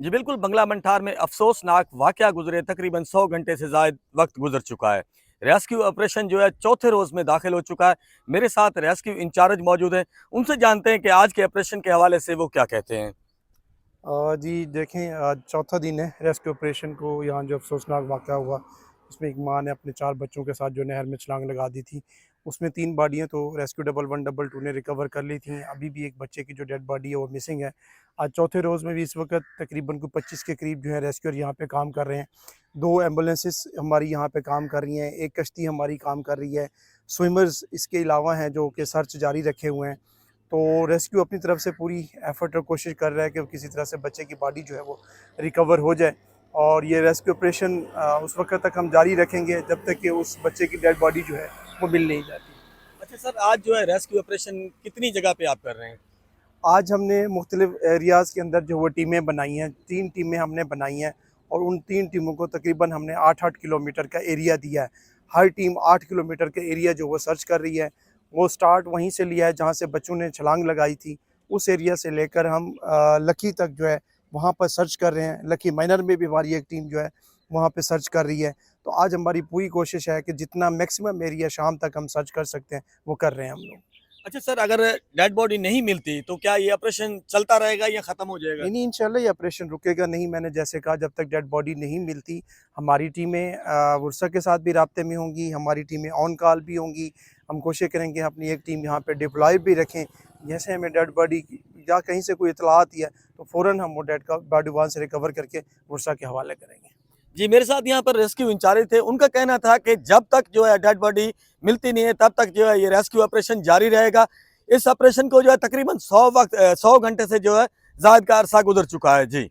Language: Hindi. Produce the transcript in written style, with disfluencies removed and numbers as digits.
जी बिल्कुल, बंगला मंठार में अफसोसनाक वाकया गुजरे तकरीबन 100 घंटे से ज़ायद वक्त गुजर चुका है। रेस्क्यू ऑपरेशन जो है चौथे रोज़ में दाखिल हो चुका है। मेरे साथ रेस्क्यू इंचार्ज मौजूद हैं, उनसे जानते हैं कि आज के ऑपरेशन के हवाले से वो क्या कहते हैं। जी देखें, आज चौथा दिन है रेस्क्यू ऑपरेशन को। यहाँ जो अफसोसनाक वाक़या हुआ, उसमें एक माँ ने अपने 4 बच्चों के साथ जो नहर में छलांग लगा दी थी। उसमें 3 बॉडियाँ तो रेस्क्यू डबल 1 डबल 2 ने रिकवर कर ली थी। अभी भी एक बच्चे की जो डेड बॉडी है वो मिसिंग है। आज चौथे रोज़ में भी इस वक़्त तकरीबन कोई 25 के करीब जो है रेस्क्यूअर यहाँ पे काम कर रहे हैं। 2 एम्बुलेंसेस हमारी यहाँ पे काम कर रही हैं, 1 कश्ती हमारी काम कर रही है। स्विमर्स इसके अलावा हैं जो कि सर्च जारी रखे हुए हैं। तो रेस्क्यू अपनी तरफ से पूरी एफ़र्ट और कोशिश कर रहा है कि किसी तरह से बच्चे की बॉडी जो है वो रिकवर हो जाए। और ये रेस्क्यू ऑपरेशन उस वक़्त तक हम जारी रखेंगे जब तक कि उस बच्चे की डेड बॉडी जो है वो मिल नहीं जाती। अच्छा सर, आज जो है रेस्क्यू ऑपरेशन कितनी जगह पे आप कर रहे हैं? आज हमने मुख्तलिफ़ एरियाज़ के अंदर जो वो टीमें बनाई हैं, 3 टीमें हमने बनाई हैं और उन 3 टीमों को तकरीबन हमने 8-8 किलोमीटर का एरिया दिया है। हर टीम 8 किलोमीटर के एरिया जो वो सर्च कर रही है। वो स्टार्ट वहीं से लिया है जहाँ से बच्चों ने छलांग लगाई थी। उस एरिया से लेकर हम लकी तक जो है वहाँ पर सर्च कर रहे हैं। लकी माइनर में भी हमारी एक टीम जो है वहाँ पे सर्च कर रही है। तो आज हमारी पूरी कोशिश है कि जितना मैक्सिमम एरिया शाम तक हम सर्च कर सकते हैं, वो कर रहे हैं हम लोग। अच्छा सर, अगर डेड बॉडी नहीं मिलती तो क्या ये ऑपरेशन चलता रहेगा या ख़त्म हो जाएगा? नहीं, नहीं, इंशाल्लाह ये ऑपरेशन रुकेगा नहीं। मैंने जैसे कहा, जब तक डेड बॉडी नहीं मिलती, हमारी टीमें वर्षा के साथ भी राब्ते में होंगी, हमारी टीमें ऑन कॉल भी होंगी। हम कोशिश करेंगे अपनी एक टीम यहाँ पे डिप्लॉय भी रखें। जैसे हमें डेड बॉडी की या कहीं से कोई इत्तला आती है, तो फ़ौरन हम वो डेड का बॉडी वहाँ से रिकवर करके वर्षा के हवाले करेंगे। जी, मेरे साथ यहाँ पर रेस्क्यू इंचार्ज थे। उनका कहना था कि जब तक जो है डेड बॉडी मिलती नहीं है, तब तक जो है ये रेस्क्यू ऑपरेशन जारी रहेगा। इस ऑपरेशन को जो है तकरीबन 100 घंटे से जो है ज़ायद का अरसा गुज़र चुका है। जी।